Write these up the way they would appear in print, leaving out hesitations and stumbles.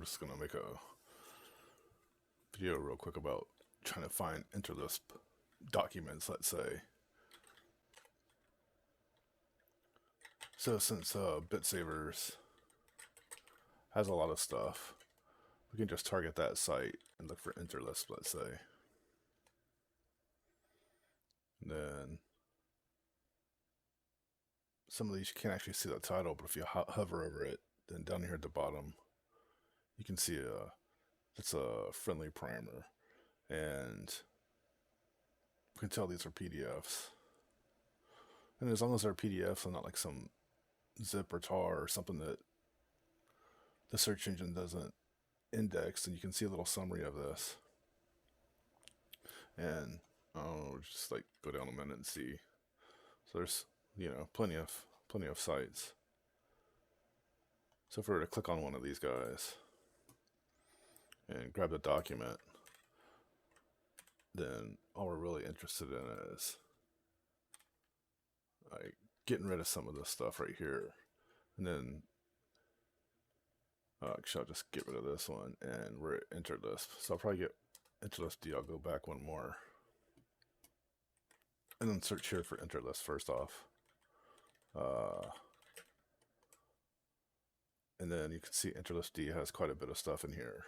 I'm just gonna make a video real quick about trying to find Interlisp documents, let's say. So since BitSavers has a lot of stuff, we can just target that site and look for Interlisp, let's say. And then some of these you can't actually see the title, but if you hover over it, then down here at the bottom, you can see it's a friendly primer. And we can tell these are PDFs. And as long as they're PDFs and not like some zip or tar or something that the search engine doesn't index, then you can see a little summary of this. And I'll just like go down a minute and see. So there's, plenty of sites. So if we were to click on one of these guys and grab the document, then all we're really interested in is like getting rid of some of this stuff right here. And then actually I'll just get rid of this one, and we're at Interlisp. So I'll probably get Interlisp D. I'll go back one more. And then search here for Interlisp first off. And then you can see Interlisp D has quite a bit of stuff in here.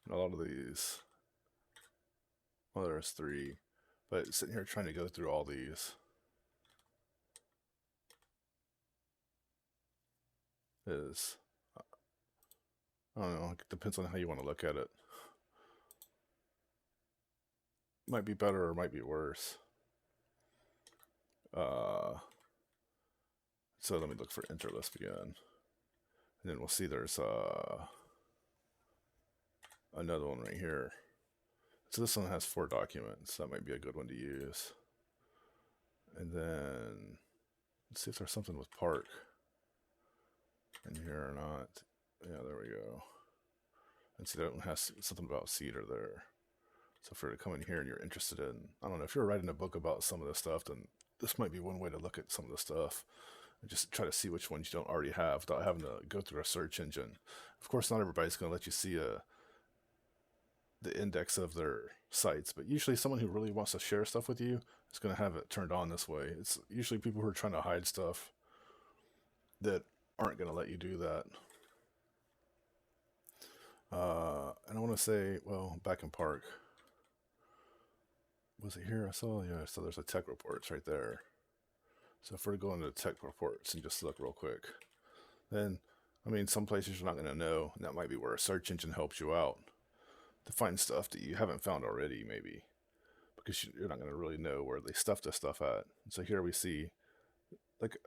And a lot of these, well, there's 3, but sitting here trying to go through all these is, I don't know, it depends on how you want to look at it. Might be better or might be worse. So let me look for Interlisp again. And then we'll see there's another one right here. So this one has 4 documents. That might be a good one to use. And then let's see if there's something with park in here or not. Yeah, there we go. And see, that one has something about cedar there. So if you're to come in here and you're interested in, I don't know, if you're writing a book about some of this stuff, then this might be one way to look at some of the stuff and just try to see which ones you don't already have without having to go through a search engine. Of course, not everybody's going to let you see the index of their sites, but usually someone who really wants to share stuff with you is going to have it turned on this way. It's usually people who are trying to hide stuff that aren't going to let you do that. And I want to say, well, back in park, was it here? I saw, yeah, so there's a tech reports right there. So if we're going to tech reports and just look real quick, then, I mean, some places you're not going to know, and that might be where a search engine helps you out to find stuff that you haven't found already, maybe, because you're not going to really know where they stuff this stuff at. And so here we see, like,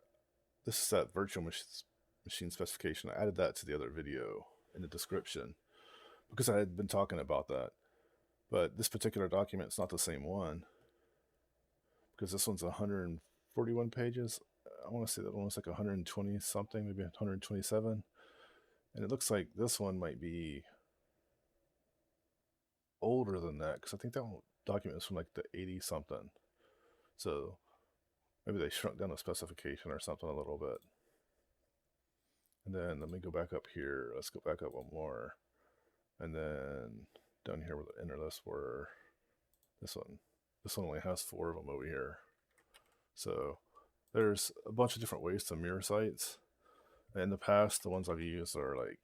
this is that virtual machine specification. I added that to the other video in the description because I had been talking about that. But this particular document is not the same one, because this one's 141 pages. I want to say that one was like 120 something, maybe 127. And it looks like this one might be older than that, because I think that document is from like the 80 something. So maybe they shrunk down the specification or something a little bit. And then let me go back up here. Let's go back up one more. And then down here where the Interlisp were, this one only has 4 of them over here. So there's a bunch of different ways to mirror sites. In the past, the ones I've used are like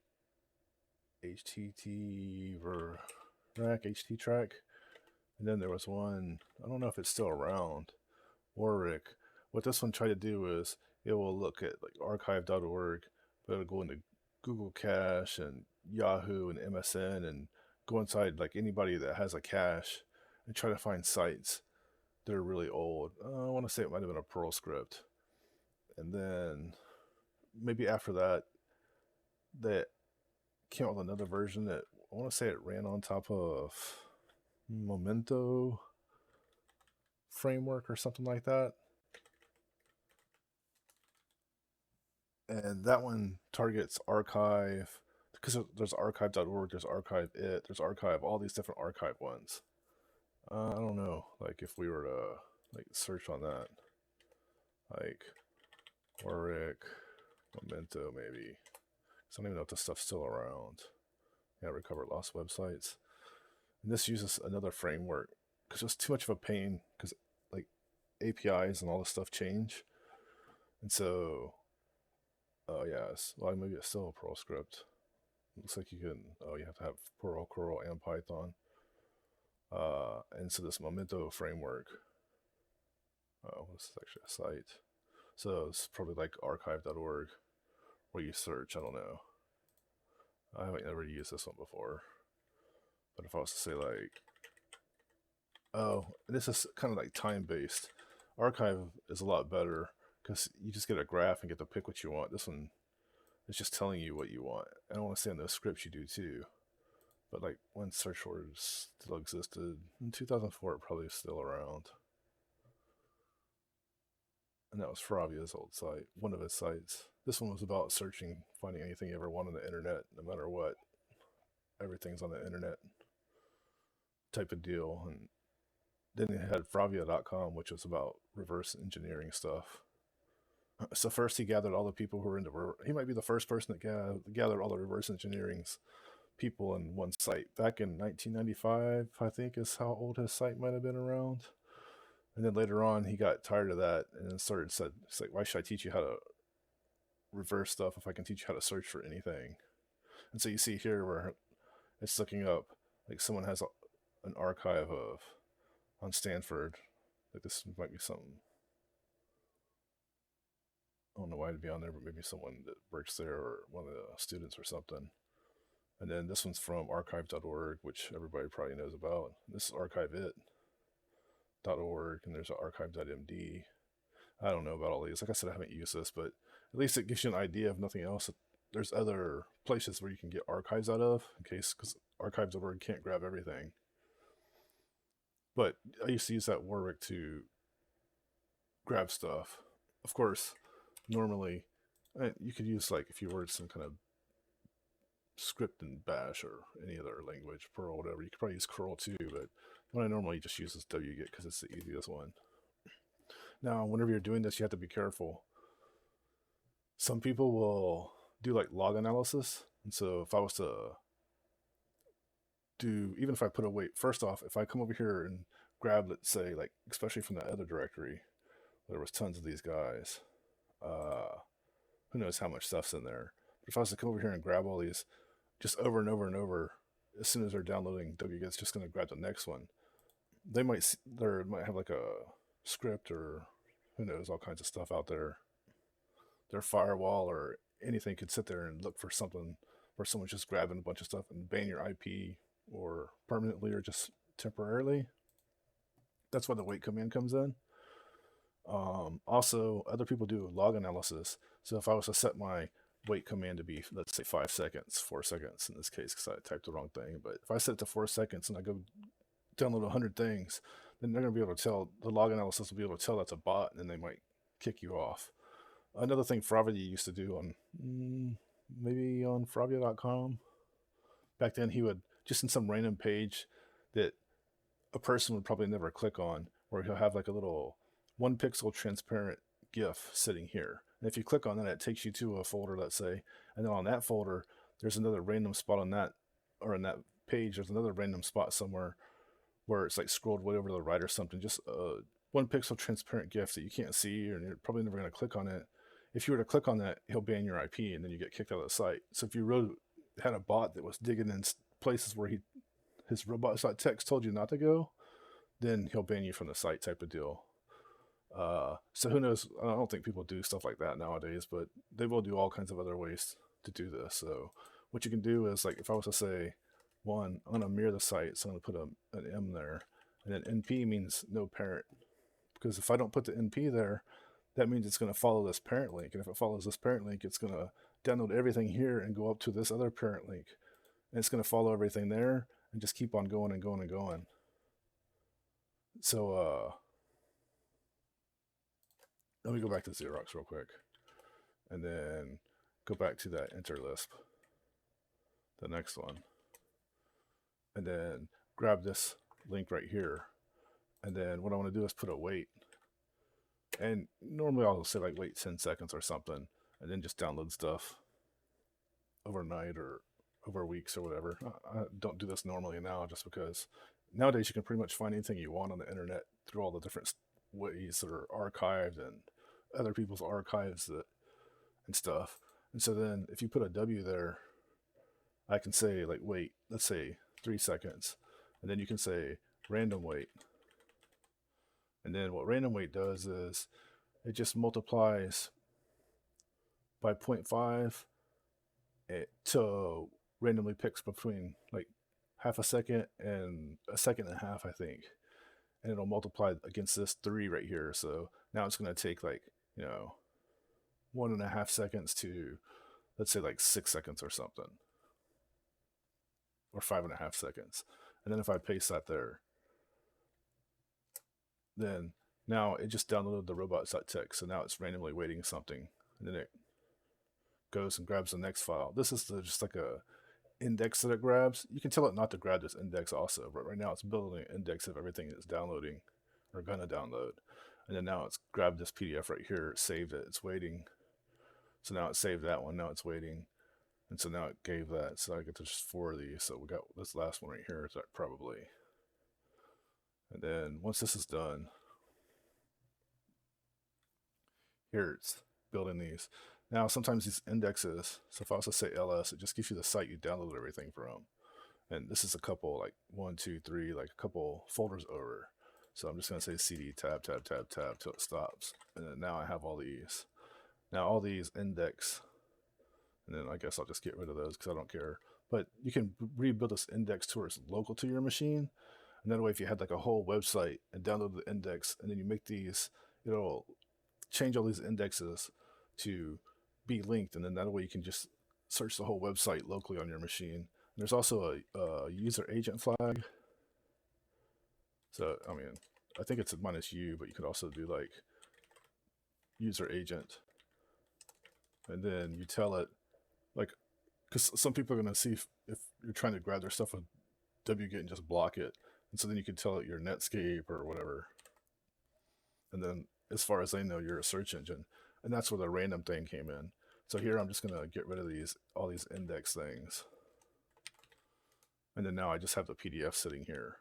HTTrack, and then there was one, I don't know if it's still around, Warwick. What this one tried to do is it will look at like archive.org, but it'll go into Google Cache and Yahoo and MSN and go inside like anybody that has a cache and try to find sites that are really old. I want to say it might have been a Perl script. And then maybe after that, they came out with another version that I want to say it ran on top of Memento framework or something like that. And that one targets archive, because there's archive.org, there's archive.it, there's archive, all these different archive ones. I don't know, like if we were to like search on that, like Warwick, Memento maybe. So I don't even know if this stuff's still around. Yeah, recover lost websites. And this uses another framework because it's too much of a pain because like APIs and all this stuff change. And so, oh yes, well maybe it's still a Perl script. Looks like you can, oh, you have to have Perl, curl, and Python. And so this Memento framework, oh, this is actually a site. So it's probably like archive.org where you search, I don't know. I haven't ever used this one before. But if I was to say like, oh, this is kind of like time-based. Archive is a lot better because you just get a graph and get to pick what you want. This one is just telling you what you want. I don't want to say in those scripts you do too. But like when search words still existed, in 2004 it probably is still around. And that was Fravia's old site, one of his sites. This one was about searching, finding anything you ever want on the internet, no matter what. Everything's on the internet type of deal. And then he had Fravia.com, which was about reverse engineering stuff. So first he gathered all the people who were into, he might be the first person that gathered all the reverse engineering people in one site. Back in 1995, I think is how old his site might have been around. And then later on, he got tired of that and then said, it's like, why should I teach you how to reverse stuff if I can teach you how to search for anything? And so you see here where it's looking up, like someone has an archive of, on Stanford, like this might be something, I don't know why it'd be on there, but maybe someone that works there or one of the students or something. And then this one's from archive.org, which everybody probably knows about. This is archive.it.org, and there's archive.md. I don't know about all these. Like I said, I haven't used this, but at least it gives you an idea, if nothing else. There's other places where you can get archives out of, in case, because archives.org can't grab everything. But I used to use that Warwick to grab stuff. Of course, normally, you could use, like, if you were some kind of script in Bash or any other language, Perl, whatever, you could probably use curl too, but what I normally just use is wget because it's the easiest one. Now, whenever you're doing this, you have to be careful. Some people will do like log analysis, and so if I was to do, even if I put a wait, first off, if I come over here and grab, let's say, like, especially from the other directory, there was tons of these guys, who knows how much stuff's in there. But if I was to come over here and grab all these just over and over and over, as soon as they're downloading wget, it's just going to grab the next one. They might have like a script or who knows, all kinds of stuff out there. Their firewall or anything could sit there and look for something where someone's just grabbing a bunch of stuff and ban your IP or permanently or just temporarily. That's why the wait command comes in. Also, other people do log analysis. So if I was to set my wait command to be, let's say, 5 seconds, 4 seconds in this case, because I typed the wrong thing. But if I set it to 4 seconds and I go download 100 things, then they're going to be able to tell, the log analysis will be able to tell that's a bot, and then they might kick you off. Another thing Fravia used to do on, maybe on Fravia.com, back then he would, just in some random page that a person would probably never click on, where he'll have like a little 1 pixel transparent GIF sitting here. And if you click on that, it takes you to a folder, let's say, and then on that folder, there's another random spot on that, or on that page, there's another random spot somewhere where it's like scrolled way over to the right or something, just a 1 pixel transparent GIF that you can't see, and you're probably never going to click on it. If you were to click on that, he'll ban your IP, and then you get kicked out of the site. So if you had a bot that was digging in places where his robot.txt told you not to go, then he'll ban you from the site type of deal. So who knows? I don't think people do stuff like that nowadays, but they will do all kinds of other ways to do this. So what you can do is, like, if I was to say, I'm going to mirror the site, so I'm going to put an M there, and then NP means no parent, because if I don't put the NP there, that means it's going to follow this parent link, and if it follows this parent link, it's going to download everything here and go up to this other parent link, and it's going to follow everything there and just keep on going and going and going. So let me go back to Xerox real quick, and then go back to that Interlisp, the next one, and then grab this link right here. And then what I want to do is put a wait. And normally I'll say like wait 10 seconds or something, and then just download stuff. overnight or over weeks or whatever. I don't do this normally now just because nowadays you can pretty much find anything you want on the internet through all the different ways that are archived and other people's archives that and stuff. And so then if you put a W there, I can say like wait, let's say 3 seconds, and then you can say random wait. And then what random wait does is it just multiplies by 0.5 to randomly picks between like half a second and a second and a half, I think. And it'll multiply against this 3 right here. So now it's going to take like, 1.5 seconds to, let's say like 6 seconds or something, or 5.5 seconds. And then if I paste that there, then now it just downloaded the robots.txt. So now it's randomly waiting something. And then it goes and grabs the next file. This is just like a index that it grabs. You can tell it not to grab this index also, but right now it's building an index of everything it's downloading or gonna download. And then now it's grabbed this PDF right here, it saved it, it's waiting. So now it saved that one, now it's waiting. And so now it gave that, so I get to just 4 of these. So we got this last one right here, probably. And then once this is done, here it's building these. Now, sometimes these indexes, so if I also say ls, it just gives you the site you downloaded everything from. And this is a couple, like 1, 2, 3, like a couple folders over. So I'm just going to say cd tab, tab, tab, tab till it stops. And then now I have all these. Now all these index, and then I guess I'll just get rid of those because I don't care. But you can rebuild this index to where it's local to your machine. And that way, if you had like a whole website and download the index, and then you make these, it'll change all these indexes to be linked, and then that way you can just search the whole website locally on your machine. And there's also a user agent flag. So, I mean, I think it's a -u, but you could also do like user agent. And then you tell it, like, because some people are going to see if you're trying to grab their stuff with wget and just block it. And so then you can tell it your Netscape or whatever. And then as far as they know, you're a search engine. And that's where the random thing came in. So here I'm just going to get rid of all these index things. And then now I just have the PDF sitting here.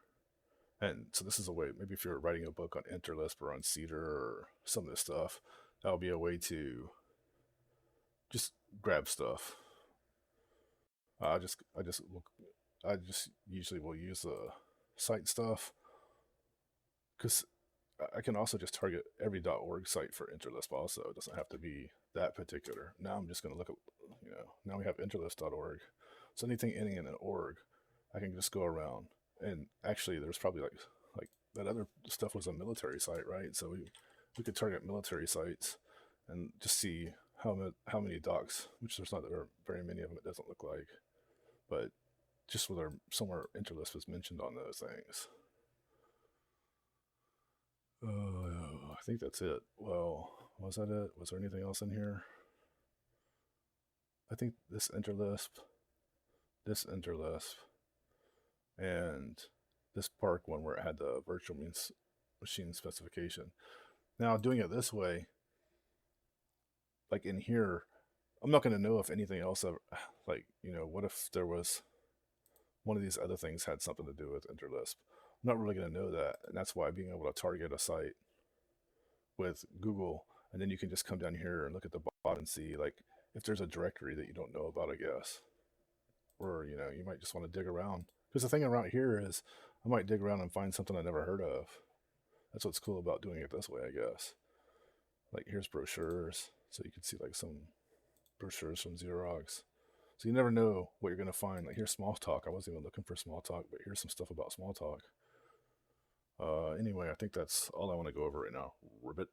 And so this is a way, maybe if you're writing a book on Interlisp or on Cedar or some of this stuff, that'll be a way to just grab stuff. I just usually will use the site stuff, because I can also just target every .org site for Interlisp also. It doesn't have to be that particular. Now I'm just going to look at, now we have interlisp.org. So anything ending in an org, I can just go around. And actually there's probably like that other stuff was a military site, right? So we could target military sites and just see how many docs, which there's not very many of them, it doesn't look like. But just whether somewhere Interlisp is mentioned on those things. I think that's it. Well, was that it? Was there anything else in here? I think this Interlisp, and this Park one where it had the virtual machine specification. Now, doing it this way, like in here, I'm not going to know if anything else ever, like, what if there was one of these other things had something to do with Interlisp. I'm not really going to know that, and that's why being able to target a site with Google, and then you can just come down here and look at the bottom and see like if there's a directory that you don't know about, I guess. Or, you might just want to dig around. Because the thing around here is I might dig around and find something I never heard of. That's what's cool about doing it this way, I guess. Like here's brochures, so you can see like some brochures from Xerox. So you never know what you're going to find. Like here's Smalltalk. I wasn't even looking for Smalltalk, but here's some stuff about Smalltalk. Anyway, I think that's all I want to go over right now. Ribbit.